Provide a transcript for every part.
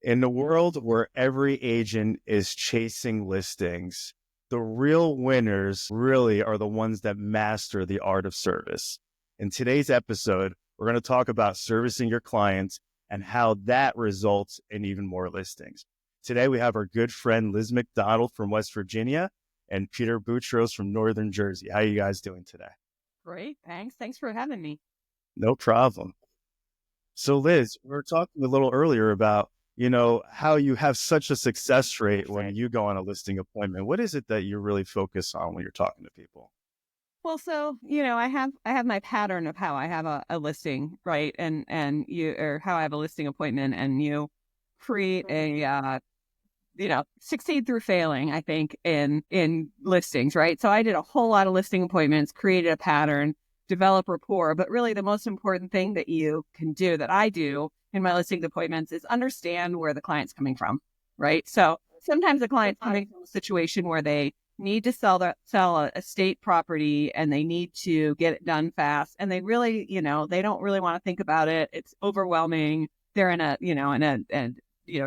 In the world where every agent is chasing listings, the real winners really are the ones that master the art of service. In today's episode, we're going to talk about servicing your clients and how that results in even more listings. Today, we have our good friend Liz McDonald from West Virginia and Peter Boutros from Northern Jersey. How are you guys doing today? Great. Thanks. Thanks for having me. No problem. So Liz, we were talking a little earlier about, how you have such a success rate when you go on a listing appointment. What is it that you really focus on when you're talking to people? Well, I have my pattern of how I have a listing, right? And you or how I have a listing appointment, and you create a succeed through failing, I think, in listings, right? So I did a whole lot of listing appointments, created a pattern, develop rapport. But really the most important thing that you can do, that I do in my listing appointments, is understand where the client's coming from, right? So sometimes the client's coming from a situation where they need to sell a estate property and they need to get it done fast. And they really, they don't really want to think about it. It's overwhelming. They're in a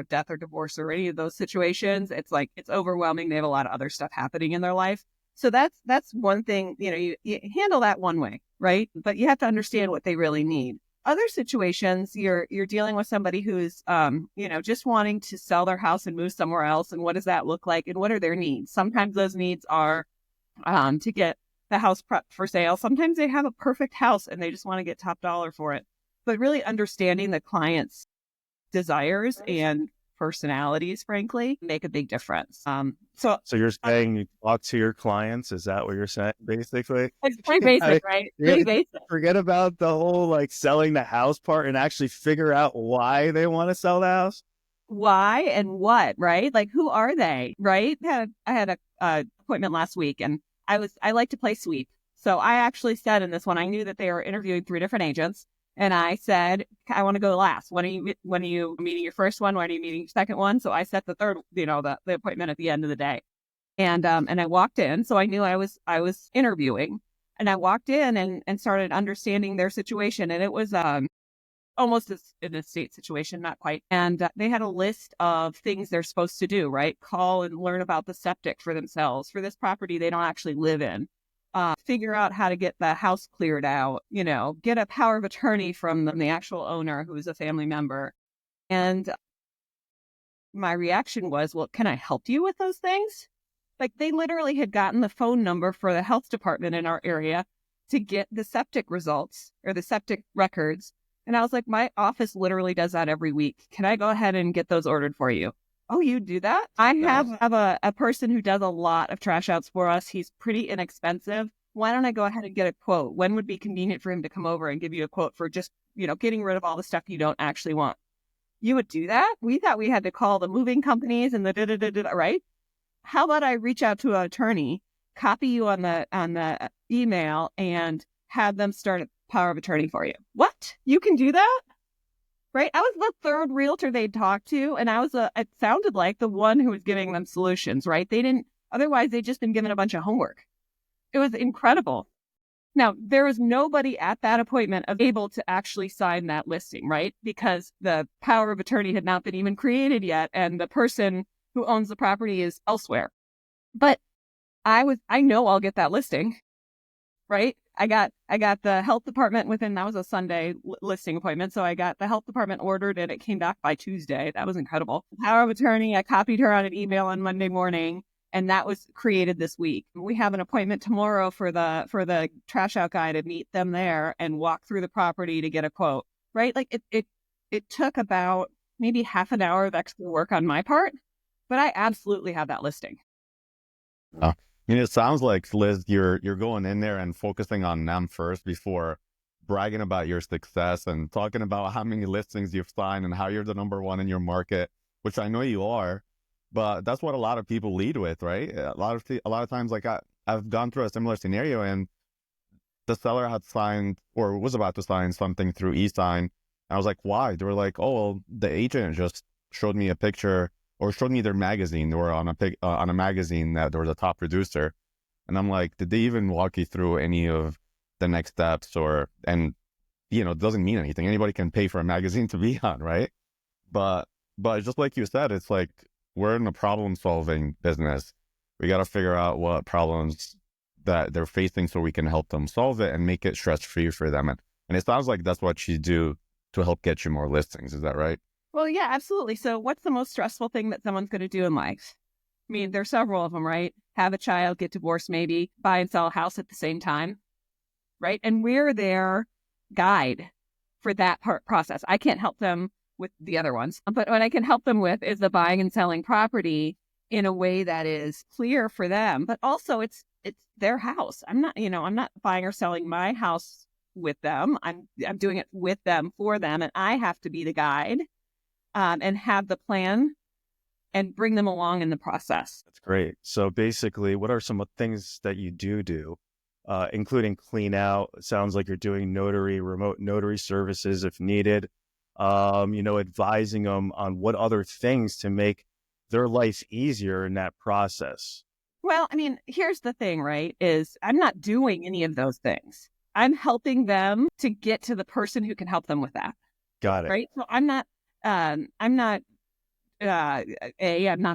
death or divorce or any of those situations. It's like, it's overwhelming. They have a lot of other stuff happening in their life. So that's one thing, you handle that one way, right? But you have to understand what they really need. Other situations, you're dealing with somebody who's, just wanting to sell their house and move somewhere else. And what does that look like? And what are their needs? Sometimes those needs are to get the house prepped for sale. Sometimes they have a perfect house and they just want to get top dollar for it. But really understanding the client's desires and personalities, frankly, make a big difference. So you're saying you talk to your clients? Is that what you're saying, basically? It's pretty basic, right? Pretty basic. Forget about the whole selling the house part and actually figure out why they want to sell the house. Why and what, right? Like, who are they, right? I had a appointment last week, and I like to play sweep. So I actually said in this one, I knew that they were interviewing 3 different agents. And I said, I want to go last. When are you meeting your first one? When are you meeting your second one? So I set the third, the appointment at the end of the day. And I walked in. So I knew I was interviewing, and I walked in and started understanding their situation. And it was almost an estate situation, not quite. And they had a list of things they're supposed to do, right? Call and learn about the septic for themselves for this property they don't actually live in. Figure out how to get the house cleared out, get a power of attorney from the actual owner who's a family member. And my reaction was, well, can I help you with those things? Like, they literally had gotten the phone number for the health department in our area to get the septic results or the septic records. And I was like, my office literally does that every week. Can I go ahead and get those ordered for you? Oh, you do that? I have a person who does a lot of trash outs for us. He's pretty inexpensive. Why don't I go ahead and get a quote? When would be convenient for him to come over and give you a quote for just, getting rid of all the stuff you don't actually want? You would do that? We thought we had to call the moving companies and right? How about I reach out to an attorney, copy you on the email, and have them start a power of attorney for you? What? You can do that? Right? I was the third realtor they'd talked to, and it sounded like the one who was giving them solutions, right? Otherwise they'd just been given a bunch of homework. It was incredible. Now, there was nobody at that appointment able to actually sign that listing, right? Because the power of attorney had not been even created yet, and the person who owns the property is elsewhere. But I know I'll get that listing, right? I got the health department that was a Sunday listing appointment. So I got the health department ordered and it came back by Tuesday. That was incredible. Power of attorney, I copied her on an email on Monday morning, and that was created this week. We have an appointment tomorrow for the trash out guy to meet them there and walk through the property to get a quote, right? Like it took about maybe half an hour of extra work on my part, but I absolutely have that listing. It sounds like, Liz, you're going in there and focusing on them first before bragging about your success and talking about how many listings you've signed and how you're the number one in your market, which I know you are. But that's what a lot of people lead with, right? A lot of times, like I've gone through a similar scenario, and the seller had signed or was about to sign something through e-sign. I was like, why? They were like, oh, well, the agent just showed me a picture or showed me their magazine. They were on a magazine that there was a top producer. And I'm like, did they even walk you through any of the next steps? And it doesn't mean anything. Anybody can pay for a magazine to be on, right? But But just like you said, it's like we're in a problem solving business. We got to figure out what problems that they're facing so we can help them solve it and make it stress free for them. And it sounds like that's what you do to help get you more listings. Is that right? Well, yeah, absolutely. So what's the most stressful thing that someone's going to do in life? I mean, there's several of them, right? Have a child, get divorced, maybe buy and sell a house at the same time, right? And we're their guide for that process. I can't help them with the other ones, but what I can help them with is the buying and selling property in a way that is clear for them, but also it's their house. I'm not buying or selling my house with them. I'm doing it with them, for them, and I have to be the guide, and have the plan and bring them along in the process. That's great. So basically, what are some of the things that you do, including clean out? It sounds like you're doing remote notary services if needed, advising them on what other things to make their life easier in that process. Well, I mean, here's the thing, right? Is I'm not doing any of those things. I'm helping them to get to the person who can help them with that. Got it. Right. So I'm not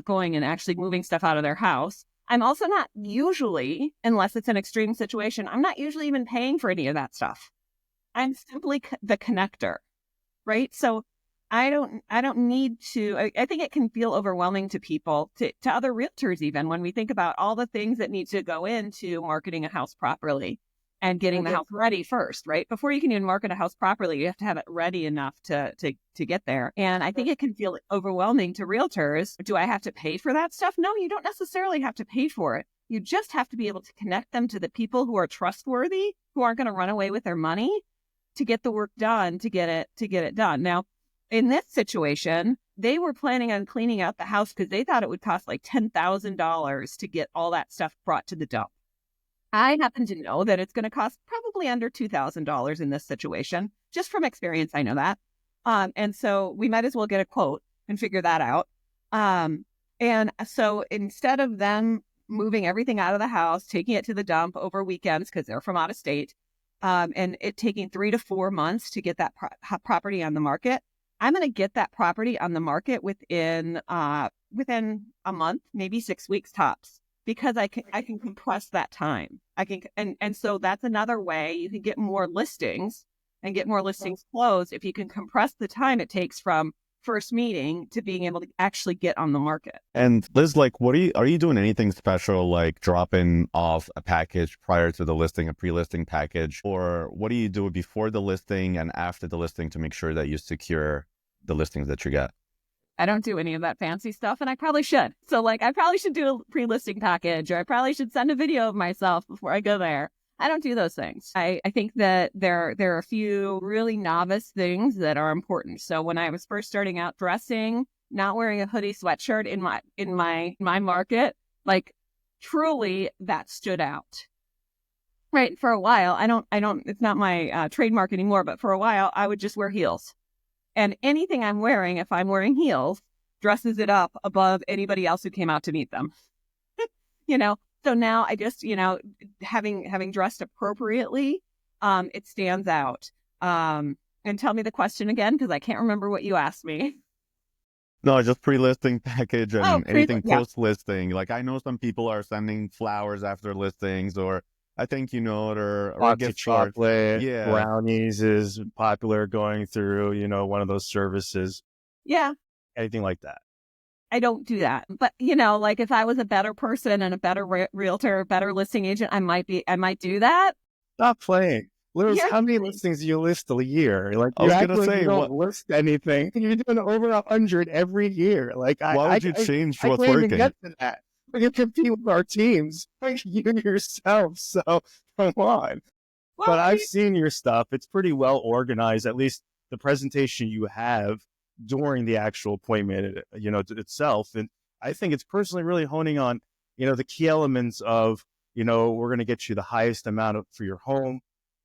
going and actually moving stuff out of their house. I'm also not usually, unless it's an extreme situation, I'm not usually even paying for any of that stuff. I'm simply the connector, right? So I don't need to, I think it can feel overwhelming to people, to other realtors even, when we think about all the things that need to go into marketing a house properly and getting the house ready first, right? Before you can even market a house properly, you have to have it ready enough to get there. And I think it can feel overwhelming to realtors. Do I have to pay for that stuff? No, you don't necessarily have to pay for it. You just have to be able to connect them to the people who are trustworthy, who aren't going to run away with their money, to get the work done, to get it done. Now, in this situation, they were planning on cleaning out the house because they thought it would cost like $10,000 to get all that stuff brought to the dump. I happen to know that it's going to cost probably under $2,000 in this situation. Just from experience, I know that. And so we might as well get a quote and figure that out. And so instead of them moving everything out of the house, taking it to the dump over weekends because they're from out of state, and it taking 3 to 4 months to get that property on the market, I'm going to get that property on the market within a month, maybe 6 weeks tops, because I can compress that time. And so that's another way you can get more listings and get more listings closed if you can compress the time it takes from first meeting to being able to actually get on the market. And Liz, like, are you doing anything special, like dropping off a package prior to the listing, a pre-listing package, or what do you do before the listing and after the listing to make sure that you secure the listings that you get? I don't do any of that fancy stuff, and I probably should. So like, I probably should do a pre-listing package, or I probably should send a video of myself before I go there. I don't do those things. I think that there are a few really novice things that are important. So when I was first starting out dressing, not wearing a hoodie sweatshirt in my market, like truly that stood out. Right. For a while, I don't, it's not my trademark anymore, but for a while I would just wear heels. And anything I'm wearing, if I'm wearing heels, dresses it up above anybody else who came out to meet them. So now I just, having dressed appropriately, it stands out. And tell me the question again, because I can't remember what you asked me. No, just pre-listing package and anything post-listing. Like, I know some people are sending flowers after listings, or I think or gift chocolate, brownies is popular going through, one of those services. Yeah. Anything like that. I don't do that. But, like if I was a better person and a better realtor, a better listing agent, I might do that. Stop playing. Liz, how many listings do you list a year? Like, I was going to say, you don't list anything. You're doing over 100 every year. Like, why would you change what's working? I working? can't even get to that. We can compete with our teams. Like you yourself. So come on. Well, but I've seen your stuff. It's pretty well organized, at least the presentation you have during the actual appointment, itself. And I think it's personally really honing on, the key elements of, we're going to get you the highest amount for your home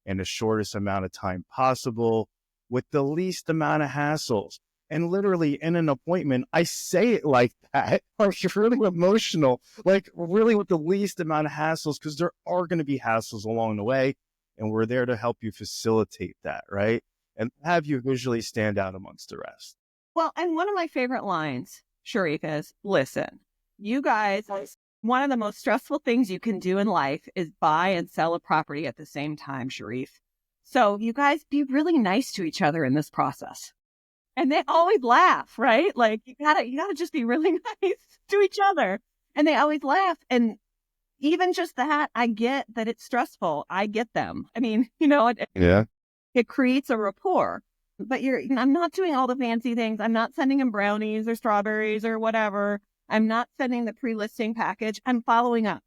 in the shortest amount of time possible with the least amount of hassles. And literally in an appointment, I say it like that, like you're really emotional, like really with the least amount of hassles, because there are going to be hassles along the way. And we're there to help you facilitate that, right? And have you visually stand out amongst the rest. Well, and one of my favorite lines, Sharif, is listen, you guys, one of the most stressful things you can do in life is buy and sell a property at the same time, Sharif. So you guys be really nice to each other in this process. And they always laugh, right? Like you gotta just be really nice to each other. And they always laugh. And even just that, I get that it's stressful. I get them. I mean, Yeah. it creates a rapport. But I'm not doing all the fancy things. I'm not sending them brownies or strawberries or whatever. I'm not sending the pre-listing package. I'm following up.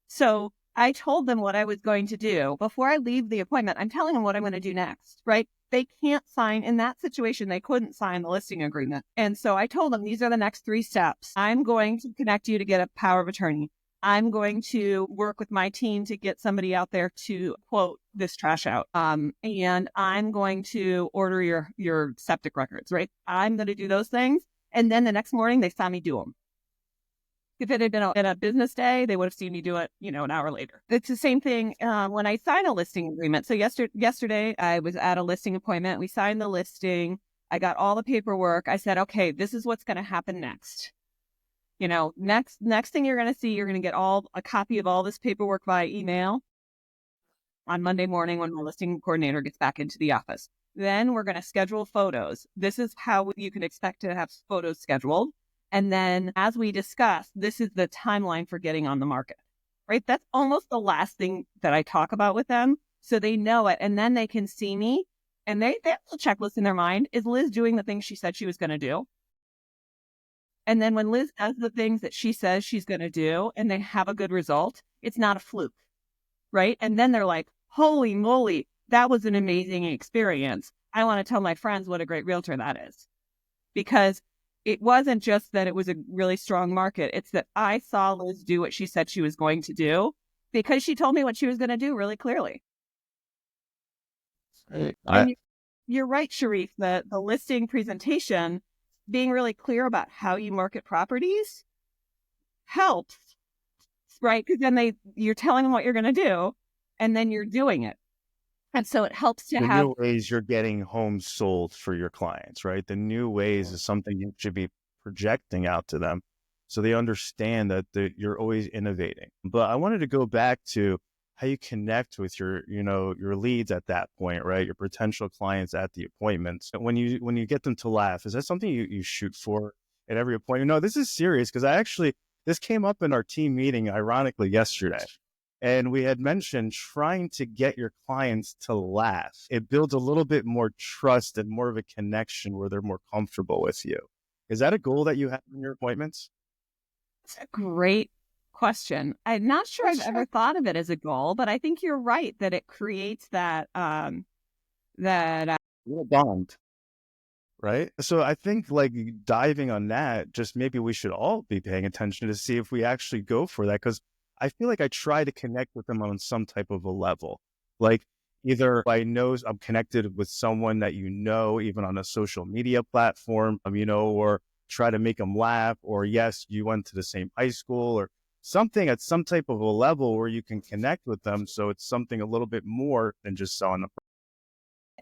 So I told them what I was going to do before I leave the appointment. I'm telling them what I'm going to do next, right? They can't sign in that situation. They couldn't sign the listing agreement. And so I told them these are the next 3 steps. I'm going to connect you to get a power of attorney. I'm going to work with my team to get somebody out there to quote this trash out. And I'm going to order your septic records, right? I'm going to do those things. And then the next morning they saw me do them. If it had been a business day, they would have seen me do it, an hour later. It's the same thing when I sign a listing agreement. So yesterday I was at a listing appointment. We signed the listing. I got all the paperwork. I said, okay, this is what's going to happen next. Next thing you're going to see, you're going to get a copy of all this paperwork via email on Monday morning when my listing coordinator gets back into the office. Then we're going to schedule photos. This is how you can expect to have photos scheduled. And then as we discussed, this is the timeline for getting on the market, right? That's almost the last thing that I talk about with them. So they know it. And then they can see me and they have a checklist in their mind. Is Liz doing the things she said she was going to do? And then when Liz does the things that she says she's going to do and they have a good result, it's not a fluke, right? And then they're like, holy moly, that was an amazing experience. I want to tell my friends what a great realtor that is. Because it wasn't just that it was a really strong market. It's that I saw Liz do what she said she was going to do because she told me what she was going to do really clearly. And you're right, Sharif, the listing presentation, being really clear about how you market properties helps, right? Because then you're telling them what you're going to do and then you're doing it. And so it helps to the have new ways you're getting homes sold for your clients, right? The new ways is something you should be projecting out to them so they understand that you're always innovating. But I wanted to go back to how you connect with your leads at that point, right? Your potential clients at the appointments. When you get them to laugh, is that something you shoot for at every appointment? No, this is serious because this came up in our team meeting, ironically, yesterday. And we had mentioned trying to get your clients to laugh. It builds a little bit more trust and more of a connection where they're more comfortable with you. Is that a goal that you have in your appointments? It's a great question. I'm not sure I've ever thought of it as a goal, but I think you're right that it creates that bond, right? So I think like diving on that, just maybe we should all be paying attention to see if we actually go for that, because I feel like I try to connect with them on some type of a level. Like either I know I'm connected with someone that even on a social media platform, or try to make them laugh, or yes, you went to the same high school or something at some type of a level where you can connect with them. So it's something a little bit more than just selling them.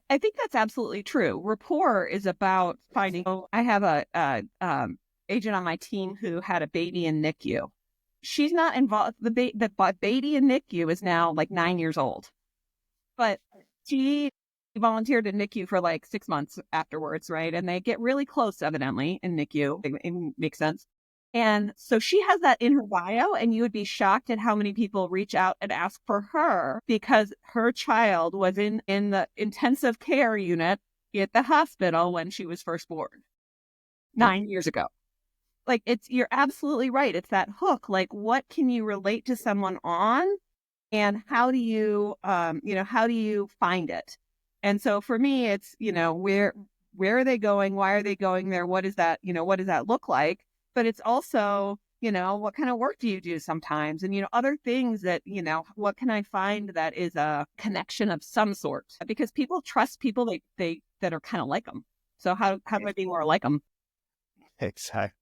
I think that's absolutely true. Rapport is about finding. I have a agent on my team who had a baby in NICU. She's not involved. The baby in NICU is now like 9 years old, but she volunteered in NICU for like 6 months afterwards, right? And they get really close, evidently, in NICU. It makes sense. And so she has that in her bio, and you would be shocked at how many people reach out and ask for her because her child was in the intensive care unit at the hospital when she was first born 9 years ago. Like you're absolutely right. It's that hook. Like, what can you relate to someone on, and how do you find it? And so for me, it's, where are they going? Why are they going there? What is that? What does that look like? But it's also, what kind of work do you do sometimes? And, other things that, what can I find that is a connection of some sort? Because people trust people that are kind of like them. So how do I be more like them? Exactly.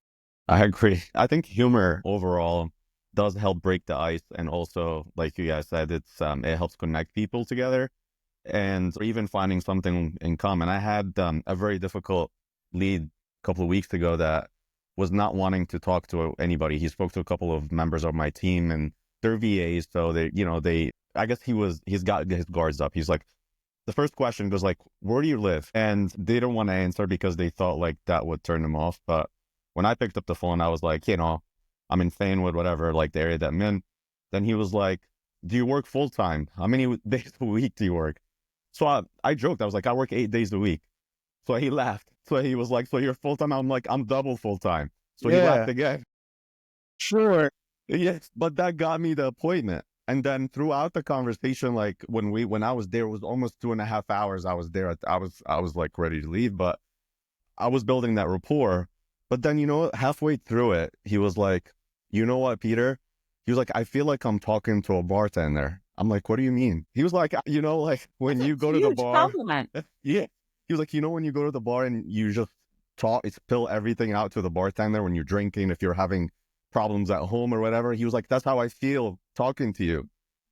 I agree. I think humor overall does help break the ice, and also, like you guys said, it helps connect people together, and even finding something in common. I had a very difficult lead couple of weeks ago that was not wanting to talk to anybody. He spoke to a couple of members of my team, and they're VAs, so I guess he's got his guards up. He's like, the first question goes like, where do you live? And they didn't want to answer because they thought like that would turn them off. But when I picked up the phone, I was like, I'm in Fanewood, whatever, like the area that I'm in. Then he was like, do you work full time? How many days a week do you work? So I joked. I was like, I work 8 days a week. So he laughed. So he was like, so you're full time? I'm like, I'm double full time. So he laughed again. Sure. Yes, but that got me the appointment. And then throughout the conversation, like when I was there, it was almost 2.5 hours. I was there. I was like ready to leave, but I was building that rapport. But then, halfway through it, he was like, you know what, Peter? He was like, I feel like I'm talking to a bartender. I'm like, what do you mean? He was like, like when you go to the bar. Compliment. Yeah. He was like, when you go to the bar and you just spill everything out to the bartender when you're drinking, if you're having problems at home or whatever. He was like, that's how I feel talking to you.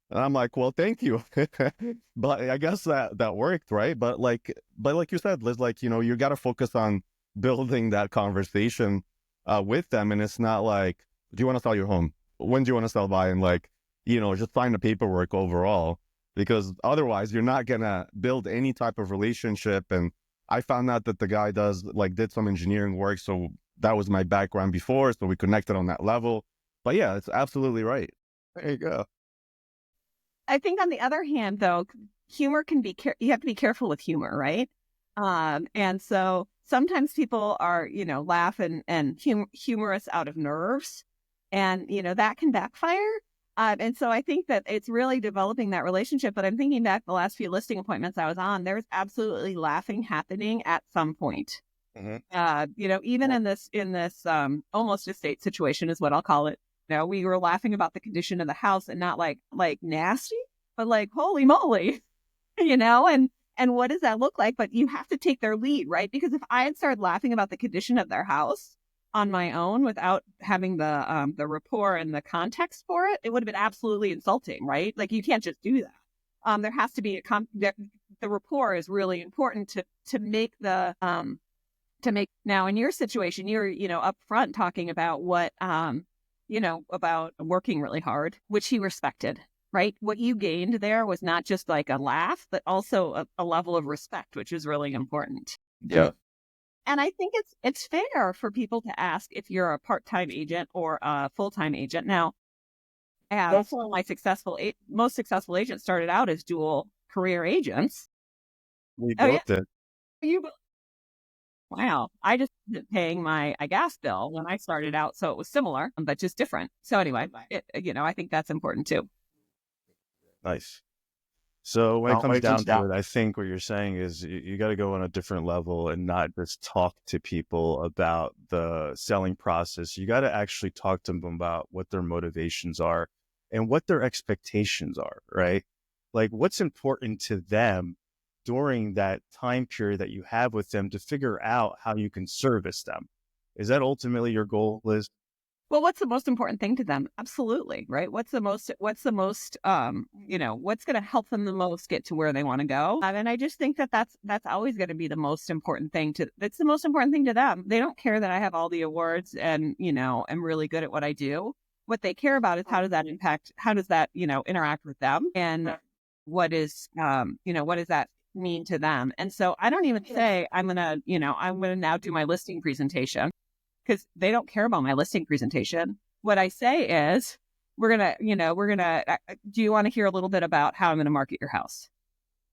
And I'm like, well, thank you. But I guess that worked, right? But like you said, Liz, like, you got to focus on building that conversation with them. And it's not like, do you want to sell your home? When do you want to sell by? And like, just sign the paperwork overall, because otherwise you're not going to build any type of relationship. And I found out that the guy did some engineering work. So that was my background before. So we connected on that level. But yeah, it's absolutely right. There you go. I think on the other hand, though, humor can be, you have to be careful with humor, right? And so sometimes people are, laugh and humorous out of nerves, and, that can backfire. And so I think that it's really developing that relationship. But I'm thinking back the last few listing appointments I was on, there was absolutely laughing happening at some point. Mm-hmm. Even in this almost estate situation is what I'll call it. We were laughing about the condition of the house, and not like nasty, but like, holy moly, and what does that look like? But you have to take their lead, right? Because if I had started laughing about the condition of their house on my own without having the rapport and the context for it, it would have been absolutely insulting, right? Like, you can't just do that. There has to be the rapport is really important to make now in your situation, you're, upfront talking about what, about working really hard, which he respected, right? What you gained there was not just like a laugh, but also a level of respect, which is really important. Yeah. And I think it's fair for people to ask if you're a part-time agent or a full-time agent. Now, as some of my most successful agents started out as dual career agents. We both did. Wow. I just wasn't paying my gas bill when I started out, so it was similar, but just different. So anyway, I think that's important too. Nice. So when it comes down to it, I think what you're saying is you got to go on a different level and not just talk to people about the selling process. You got to actually talk to them about what their motivations are and what their expectations are, right? Like, what's important to them during that time period that you have with them to figure out how you can service them. Is that ultimately your goal, Liz? Well, what's the most important thing to them? Absolutely, right? What's the most, what's going to help them the most get to where they want to go? And I just think that's always going to be the most important thing that's the most important thing to them. They don't care that I have all the awards and, am really good at what I do. What they care about is how does that interact with them? And what does that mean to them? And so I don't even say I'm going to now do my listing presentation, because they don't care about my listing presentation. What I say is, do you want to hear a little bit about how I'm going to market your house?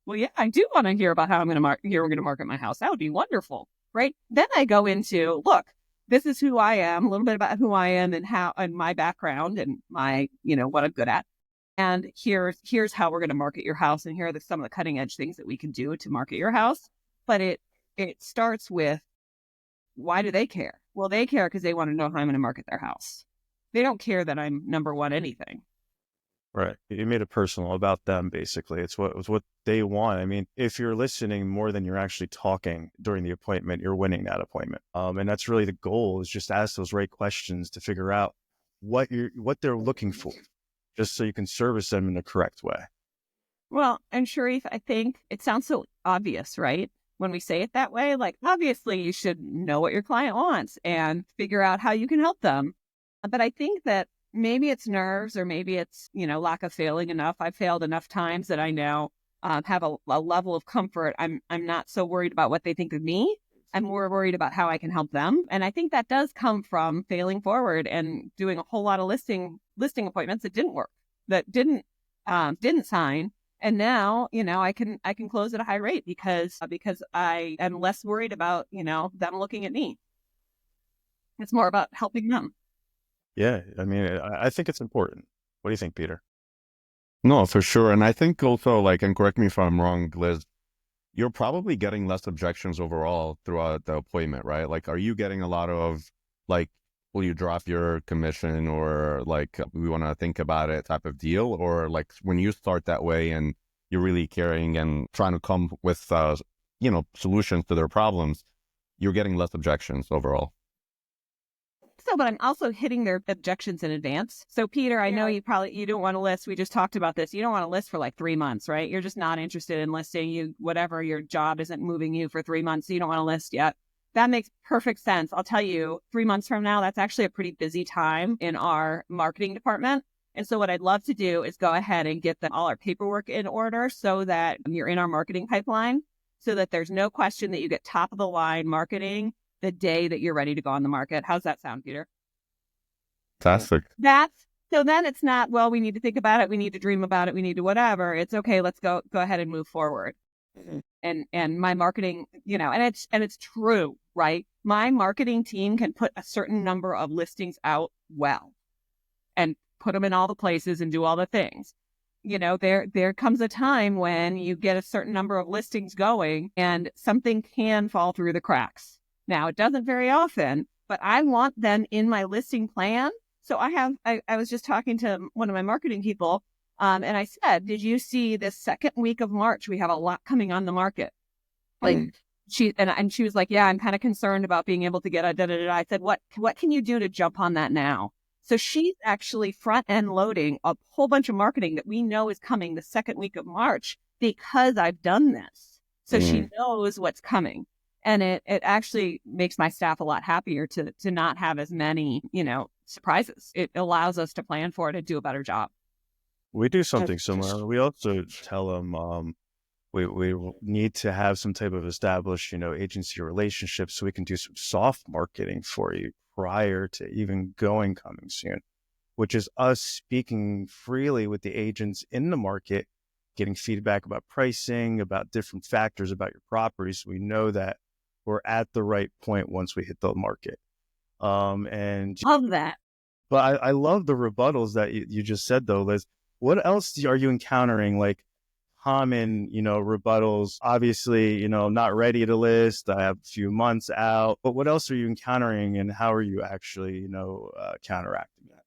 Well, yeah, I do want to hear about how we're going to market my house. That would be wonderful, right? Then I go into, look, this is who I am, a little bit about who I am and my background and my, what I'm good at. And here's how we're going to market your house. And here are some of the cutting edge things that we can do to market your house. But it starts with, why do they care? Well, they care because they want to know how I'm going to market their house. They don't care that I'm number one anything. Right. You made it personal about them, basically. It's what they want. I mean, if you're listening more than you're actually talking during the appointment, you're winning that appointment. And that's really the goal, is just ask those right questions to figure out what they're looking for, just so you can service them in the correct way. Well, and Sharif, I think it sounds so obvious, right? when we say it that way. Like, obviously you should know what your client wants and figure out how you can help them. But I think that maybe it's nerves, or maybe it's, lack of failing enough. I've failed enough times that I now have a level of comfort. I'm not so worried about what they think of me. I'm more worried about how I can help them. And I think that does come from failing forward and doing a whole lot of listing appointments that didn't work, that didn't sign. And now, I can close at a high rate because I am less worried about, them looking at me. It's more about helping them. Yeah. I mean, I think it's important. What do you think, Peter? No, for sure. And I think also, and correct me if I'm wrong, Liz, you're probably getting less objections overall throughout the appointment, right? Like, are you getting a lot of, will you drop your commission, or we want to think about it type of deal? Or when you start that way and you're really caring and trying to come with, solutions to their problems, you're getting less objections overall. So, but I'm also hitting their objections in advance. So, Peter, I know you don't want to list. We just talked about this. You don't want to list for 3 months, right? You're just not interested in listing. Whatever, your job isn't moving you for 3 months, so you don't want to list yet. That makes perfect sense. I'll tell you, 3 months from now, that's actually a pretty busy time in our marketing department. And so what I'd love to do is go ahead and get all our paperwork in order so that you're in our marketing pipeline, so that there's no question that you get top of the line marketing the day that you're ready to go on the market. How's that sound, Peter? Fantastic. So then it's not, well, we need to think about it, we need to dream about it, we need to whatever. It's okay, let's go ahead and move forward. And my marketing, and it's true, right? My marketing team can put a certain number of listings out well and put them in all the places and do all the things. There comes a time when you get a certain number of listings going and something can fall through the cracks. Now, it doesn't very often, but I want them in my listing plan. So I was just talking to one of my marketing people, and I said, did you see this second week of March? We have a lot coming on the market. She was like, yeah, I'm kind of concerned about being able to get a da-da-da-da. I said, what can you do to jump on that now? So she's actually front end loading a whole bunch of marketing that we know is coming the second week of March because I've done this. So she knows what's coming. And it actually makes my staff a lot happier to not have as many, surprises. It allows us to plan for it and do a better job. We do something similar. We also tell them we need to have some type of established, agency relationships so we can do some soft marketing for you prior to even coming soon, which is us speaking freely with the agents in the market, getting feedback about pricing, about different factors about your property, so we know that we're at the right point once we hit the market. And love that. But I love the rebuttals that you just said, though, Liz. What else are you encountering? Common, rebuttals, obviously, not ready to list. I have a few months out, but what else are you encountering, and how are you actually, counteracting that?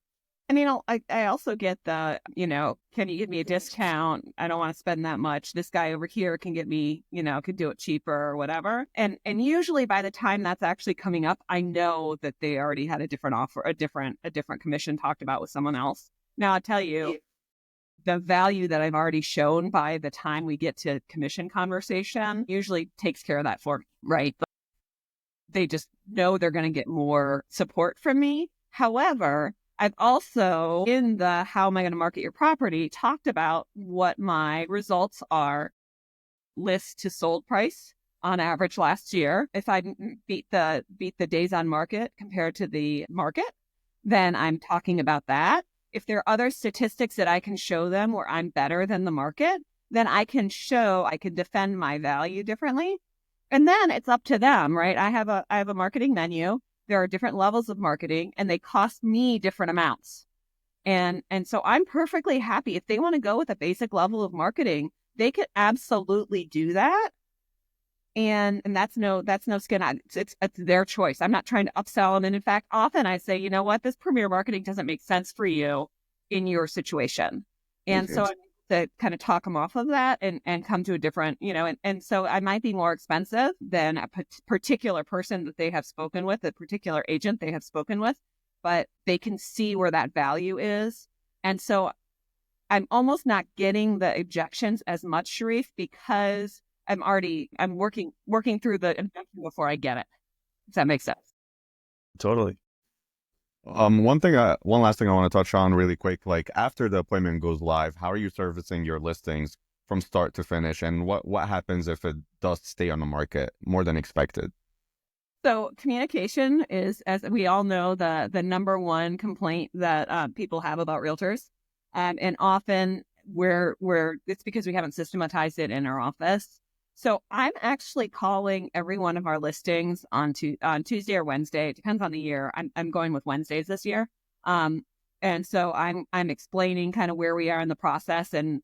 I mean, I also get the, can you give me a discount? I don't want to spend that much. This guy over here can get me, could do it cheaper or whatever. And usually by the time that's actually coming up, I know that they already had a different offer, a different commission talked about with someone else. Now I'll tell you, the value that I've already shown by the time we get to commission conversation usually takes care of that for me, right? But they just know they're going to get more support from me. However, I've also, in the how am I going to market your property, talked about what my results are, list to sold price on average last year. If I beat the days on market compared to the market, then I'm talking about that. If there are other statistics that I can show them where I'm better than the market, then I can defend my value differently. And then it's up to them, right? I have a marketing menu. There are different levels of marketing and they cost me different amounts. And so I'm perfectly happy if they want to go with a basic level of marketing, they could absolutely do that. And that's no skin on. It's their choice. I'm not trying to upsell them. And in fact, often I say, you know what, this premier marketing doesn't make sense for you in your situation. And so I need to kind of talk them off of that and come to a different, and so I might be more expensive than a particular person that they have spoken with, a particular agent they have spoken with, but they can see where that value is. And so I'm almost not getting the objections as much, Sharif, because I'm working through the objection before I get it. Does that make sense? Totally. One last thing I want to touch on really quick, like after the appointment goes live, how are you servicing your listings from start to finish? And what happens if it does stay on the market more than expected? So communication is, as we all know, the number one complaint that people have about realtors. And often it's because we haven't systematized it in our office. So I'm actually calling every one of our listings on Tuesday or Wednesday. It depends on the year. I'm going with Wednesdays this year. And so I'm explaining kind of where we are in the process, and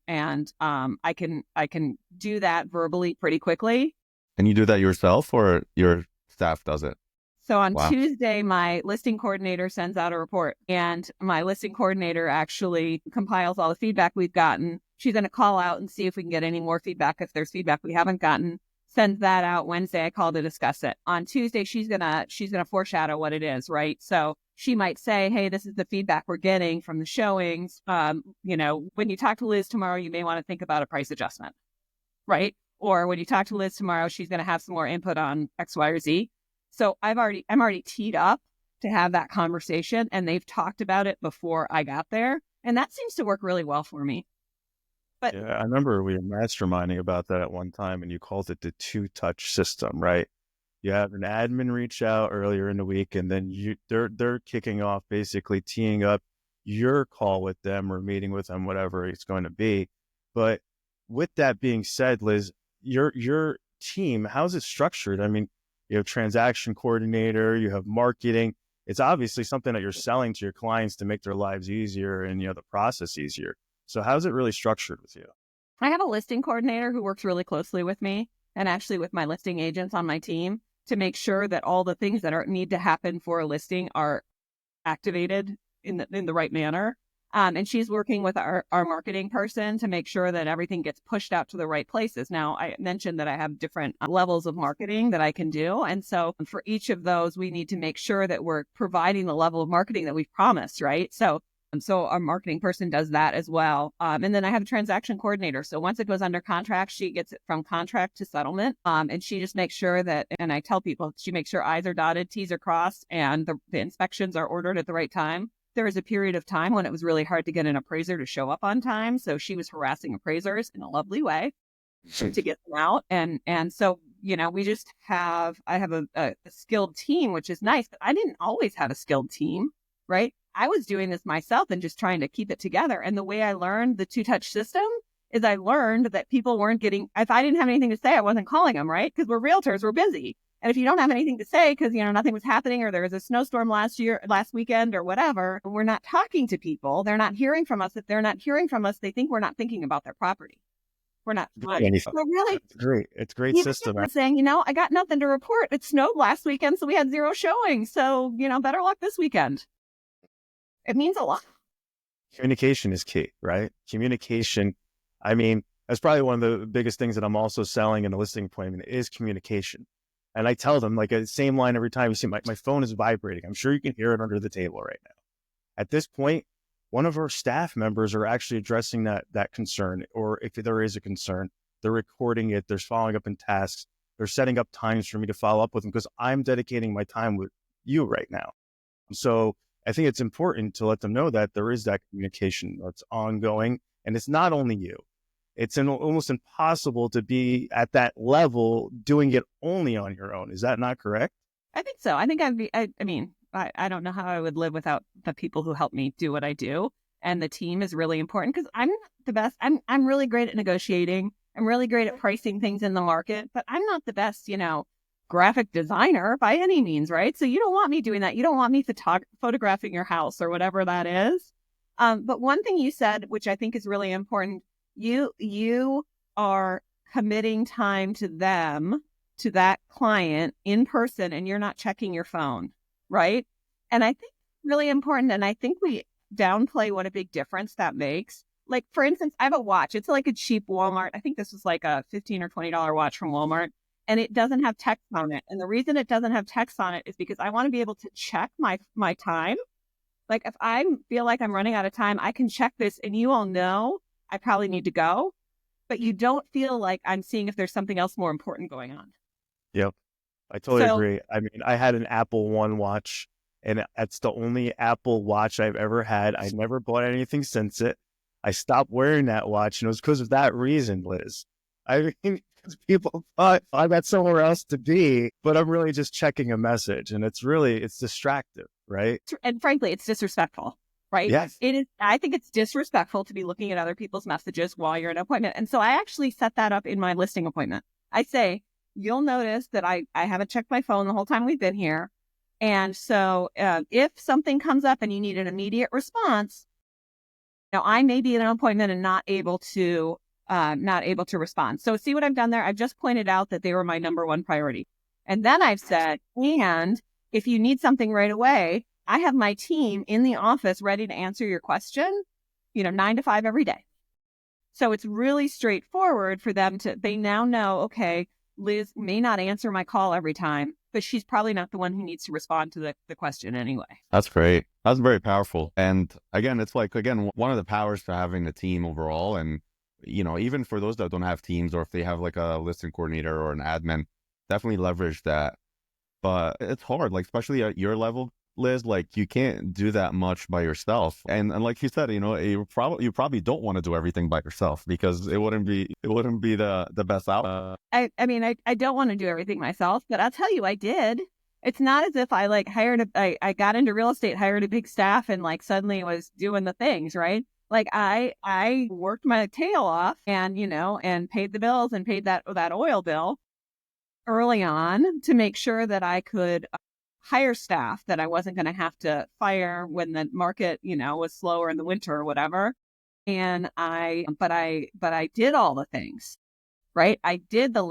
I can do that verbally pretty quickly. And you do that yourself or your staff does it? So on Wow. Tuesday, my listing coordinator sends out a report, and my listing coordinator actually compiles all the feedback we've gotten. She's going to call out and see if we can get any more feedback. If there's feedback we haven't gotten, sends that out Wednesday. I call to discuss it. On Tuesday, she's gonna foreshadow what it is, right? So she might say, "Hey, this is the feedback we're getting from the showings. When you talk to Liz tomorrow, you may want to think about a price adjustment, right? Or when you talk to Liz tomorrow, she's going to have some more input on X, Y, or Z." So I'm already teed up to have that conversation, and they've talked about it before I got there. And that seems to work really well for me. But Yeah, I remember we were masterminding about that at one time, and you called it the two-touch system, right? You have an admin reach out earlier in the week, and then they're kicking off, basically teeing up your call with them or meeting with them, whatever it's going to be. But with that being said, Liz, your team, how's it structured? I mean, you have transaction coordinator, you have marketing. It's obviously something that you're selling to your clients to make their lives easier and the process easier. So how's it really structured with you? I have a listing coordinator who works really closely with me and actually with my listing agents on my team to make sure that all the things that need to happen for a listing are activated in the right manner. And she's working with our marketing person to make sure that everything gets pushed out to the right places. Now, I mentioned that I have different levels of marketing that I can do. And so for each of those, we need to make sure that we're providing the level of marketing that we've promised, right? So our marketing person does that as well. And then I have a transaction coordinator. So once it goes under contract, she gets it from contract to settlement. And she just makes sure that, and I tell people, she makes sure I's are dotted, T's are crossed, and the inspections are ordered at the right time. There was a period of time when it was really hard to get an appraiser to show up on time. So she was harassing appraisers in a lovely way to get them out. And so, I have a skilled team, which is nice, but I didn't always have a skilled team, right? I was doing this myself and just trying to keep it together. And the way I learned the two-touch system is I learned that people weren't getting, if I didn't have anything to say, I wasn't calling them, right? Because we're realtors, we're busy. And if you don't have anything to say because, nothing was happening or there was a snowstorm last weekend or whatever, we're not talking to people. They're not hearing from us. If they're not hearing from us, they think we're not thinking about their property. We're not. So really, it's great. It's a great system. Saying, I got nothing to report. It snowed last weekend, so we had 0 showings. So, better luck this weekend. It means a lot. Communication is key, right? Communication. I mean, that's probably one of the biggest things that I'm also selling in a listing appointment is communication. And I tell them, like, the same line every time. You see, my phone is vibrating. I'm sure you can hear it under the table right now. At this point, one of our staff members are actually addressing that concern, or if there is a concern, they're recording it. They're following up in tasks. They're setting up times for me to follow up with them because I'm dedicating my time with you right now. So I think it's important to let them know that there is that communication that's ongoing, and it's not only you. It's almost impossible to be at that level doing it only on your own. Is that not correct? I think so. I think I don't know how I would live without the people who help me do what I do. And the team is really important because I'm not the best. I'm really great at negotiating. I'm really great at pricing things in the market, but I'm not the best, graphic designer by any means, right? So you don't want me doing that. You don't want me photographing your house or whatever that is. But one thing you said, which I think is really important, you are committing time to them, to that client in person, and you're not checking your phone, right? And I think it's really important. And I think we downplay what a big difference that makes. Like, for instance, I have a watch. It's like a cheap Walmart. I think this was like a $15 or $20 watch from Walmart. And it doesn't have text on it. And the reason it doesn't have text on it is because I want to be able to check my time. Like, if I feel like I'm running out of time, I can check this and you all know I probably need to go. but you don't feel like I'm seeing if there's something else more important going on. Yep. I totally So agree. I mean, I had an Apple One watch, and that's the only Apple watch I've ever had. I never bought anything since it. I stopped wearing that watch, and it was because of that reason, Liz. I mean, 'cause people thought I'm at somewhere else to be, but I'm really just checking a message, and it's distractive, right? and frankly, it's disrespectful, right? Yes. It is. I think it's disrespectful to be looking at other people's messages while you're in an appointment. And so I actually set that up in my listing appointment. I say, you'll notice that I haven't checked my phone the whole time we've been here. And so if something comes up and you need an immediate response, now I may be in an appointment and not able to respond. So see what I've done there? I've just pointed out that they were my number one priority. And then I've said, and if you need something right away, I have my team in the office ready to answer your question, 9 to 5 every day. So it's really straightforward for them they now know, okay, Liz may not answer my call every time, but she's probably not the one who needs to respond to the question anyway. That's great. That's very powerful. And again, it's like, one of the powers to having a team overall. And, even for those that don't have teams, or if they have like a listing coordinator or an admin, definitely leverage that. But it's hard, like, especially at your level, Liz, like you can't do that much by yourself. And like you said, you probably don't want to do everything by yourself, because it wouldn't be the best out. I mean, I don't want to do everything myself, but I'll tell you, I did. It's not as if I like I got into real estate, hired a big staff, and like suddenly was doing the things, right? Like I worked my tail off and, and paid the bills and paid that oil bill early on to make sure that I could hire staff that I wasn't going to have to fire when the market, was slower in the winter or whatever. And but I did all the things, right? I did the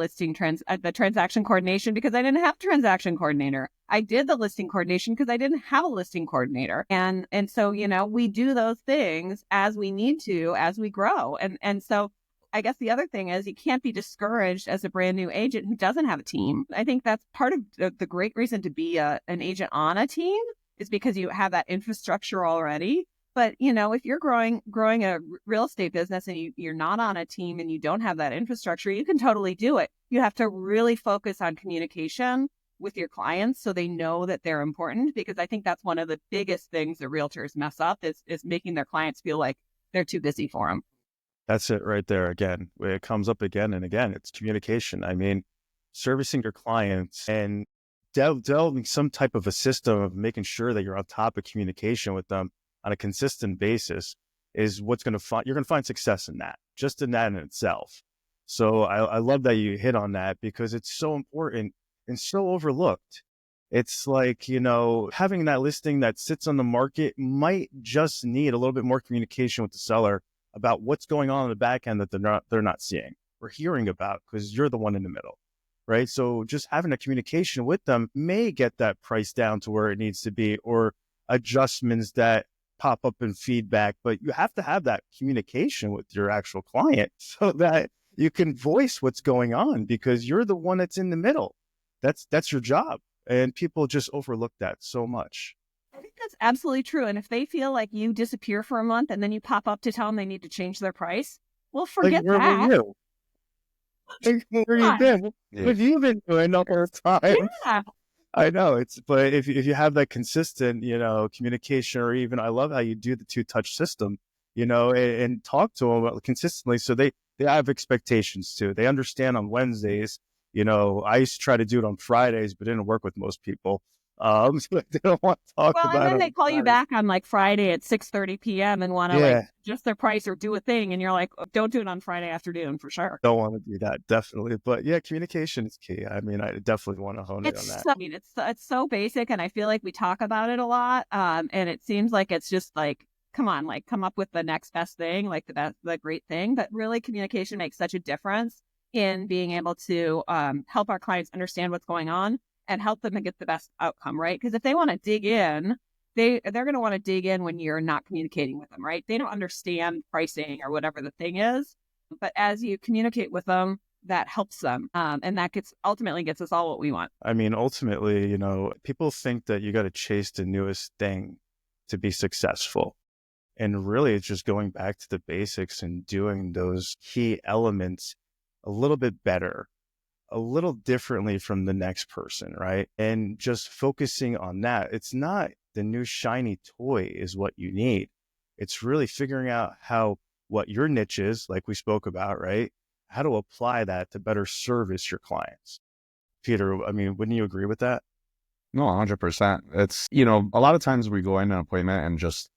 the transaction coordination because I didn't have a transaction coordinator. I did the listing coordination because I didn't have a listing coordinator. And so, we do those things as we need to, as we grow. And so I guess the other thing is you can't be discouraged as a brand new agent who doesn't have a team. I think that's part of the great reason to be an agent on a team is because you have that infrastructure already. But, if you're growing a real estate business and you're not on a team and you don't have that infrastructure, you can totally do it. You have to really focus on communication with your clients so they know that they're important, because I think that's one of the biggest things that realtors mess up is making their clients feel like they're too busy for them. That's it right there. Again, it comes up again and again. It's communication. I mean, servicing your clients and delving some type of a system of making sure that you're on top of communication with them on a consistent basis is what's going to find, you're going to find success in that, just in that in itself. So I love that you hit on that because it's so important and so overlooked. It's like, having that listing that sits on the market might just need a little bit more communication with the seller about what's going on in the back end that they're not seeing or hearing about, because you're the one in the middle, right? So just having a communication with them may get that price down to where it needs to be, or adjustments that pop up in feedback. But you have to have that communication with your actual client so that you can voice what's going on, because you're the one that's in the middle. That's your job. And people just overlook that so much. I think that's absolutely true. And if they feel like you disappear for a month and then you pop up to tell them they need to change their price, well, forget where that. were you? Where you been? What have you been doing the whole time? Yeah. I know but if you have that consistent, communication, or even I love how you do the 2-touch system, and talk to them consistently, so they have expectations too. They understand on Wednesdays. I used to try to do it on Fridays, but it didn't work with most people. So they don't want to talk about it. Well, and then they call you back on like Friday at 6:30 p.m. and want to like adjust their price or do a thing. And you're like, don't do it on Friday afternoon for sure. Don't want to do that. Definitely. But yeah, communication is key. I mean, I definitely want to hone in on that. It's so basic. And I feel like we talk about it a lot. And it seems like it's just like, come on, like come up with the next best thing, like the great thing. But really communication makes such a difference in being able to help our clients understand what's going on and help them to get the best outcome, right? Because if they want to dig in, they're going to want to dig in when you're not communicating with them, right? They don't understand pricing or whatever the thing is. But as you communicate with them, that helps them. And that ultimately gets us all what we want. I mean, ultimately, people think that you got to chase the newest thing to be successful. And really, it's just going back to the basics and doing those key elements a little bit better, a little differently from the next person, right? And just focusing on that. It's not the new shiny toy is what you need. It's really figuring out what your niche is, like we spoke about, right? How to apply that to better service your clients. Peter, I mean, wouldn't you agree with that? No, 100%. It's, a lot of times we go in an appointment and just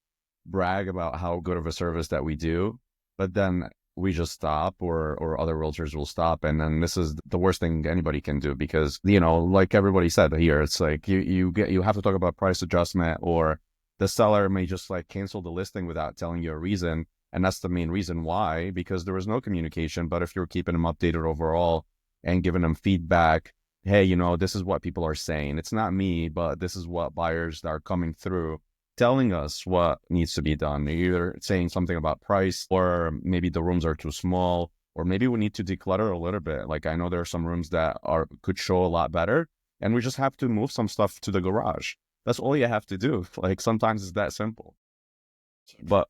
brag about how good of a service that we do, but then we just stop, or other realtors will stop. And then this is the worst thing anybody can do, because, like everybody said here, it's like you have to talk about price adjustment, or the seller may just like cancel the listing without telling you a reason. And that's the main reason why, because there was no communication. But if you're keeping them updated overall and giving them feedback, hey, this is what people are saying. It's not me, but this is what buyers that are coming through telling us what needs to be done. They're either saying something about price, or maybe the rooms are too small, or maybe we need to declutter a little bit. Like, I know there are some rooms that could show a lot better, and we just have to move some stuff to the garage. That's all you have to do. Like, sometimes it's that simple. But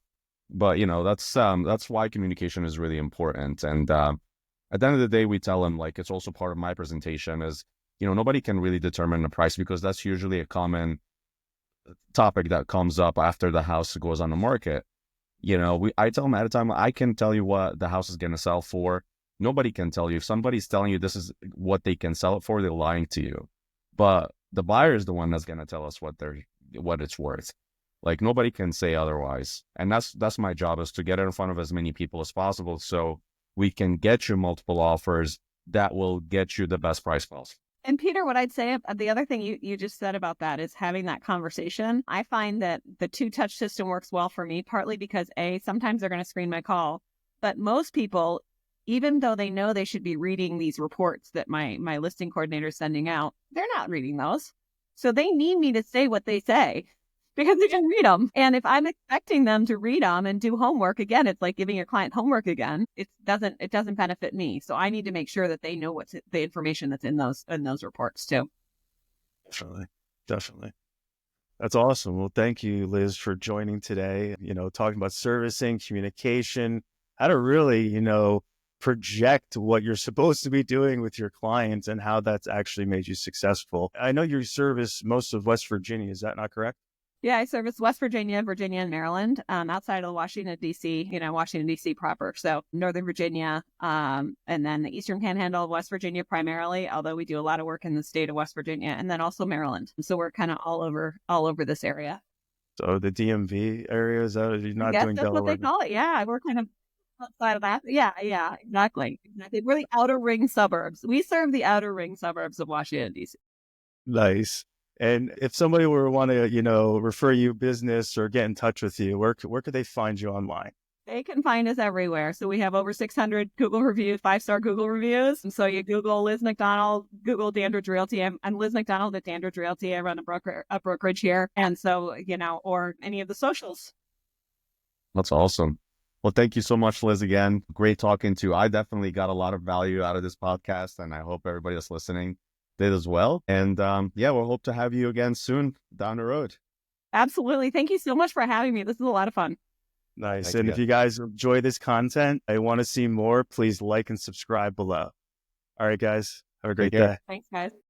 that's why communication is really important. And at the end of the day, we tell them, like, it's also part of my presentation is, nobody can really determine the price, because that's usually a common topic that comes up after the house goes on the market. I tell them ahead of time, I can tell you what the house is going to sell for. Nobody can tell you. If somebody's telling you this is what they can sell it for, they're lying to you. But the buyer is the one that's going to tell us what it's worth. Like, nobody can say otherwise. And that's my job, is to get it in front of as many people as possible, so we can get you multiple offers that will get you the best price possible. And Peter, what I'd say, the other thing you just said about that is having that conversation. I find that the 2-touch system works well for me, partly because sometimes they're going to screen my call, but most people, even though they know they should be reading these reports that my listing coordinator is sending out, they're not reading those. So they need me to say what they say, because they can read them. And if I'm expecting them to read them and do homework, again, it's like giving your client homework again. It doesn't benefit me. So I need to make sure that they know what's the information that's in those reports too. Definitely. That's awesome. Well, thank you, Liz, for joining today. Talking about servicing, communication, how to really, project what you're supposed to be doing with your clients, and how that's actually made you successful. I know you service most of West Virginia. Is that not correct? Yeah, I service West Virginia, and Maryland, outside of Washington, D.C., Washington, D.C. proper. So Northern Virginia, and then the Eastern Panhandle of West Virginia primarily, although we do a lot of work in the state of West Virginia, and then also Maryland. So we're kind of all over this area. So the DMV area, is that, you're not doing that's Delaware? What they call it. Yeah, we're kind of outside of that. Yeah, exactly. We're the outer ring suburbs. We serve the outer ring suburbs of Washington, D.C. Nice. And if somebody were to want to, refer you business or get in touch with you, where could they find you online? They can find us everywhere. So we have over 600 Google reviews, 5-star Google reviews. And so you Google Liz McDonald, Google Dandridge Realty. I'm Liz McDonald at Dandridge Realty. I run a brokerage here. And so, or any of the socials. That's awesome. Well, thank you so much, Liz, again. Great talking to you. I definitely got a lot of value out of this podcast, and I hope everybody that's listening did as well. And we'll hope to have you again soon down the road. Absolutely. Thank you so much for having me. This is a lot of fun. Nice. Thank and you. If you guys enjoy this content, I want to see more, please like and subscribe below. All right, guys. Have a great day. Thanks, guys.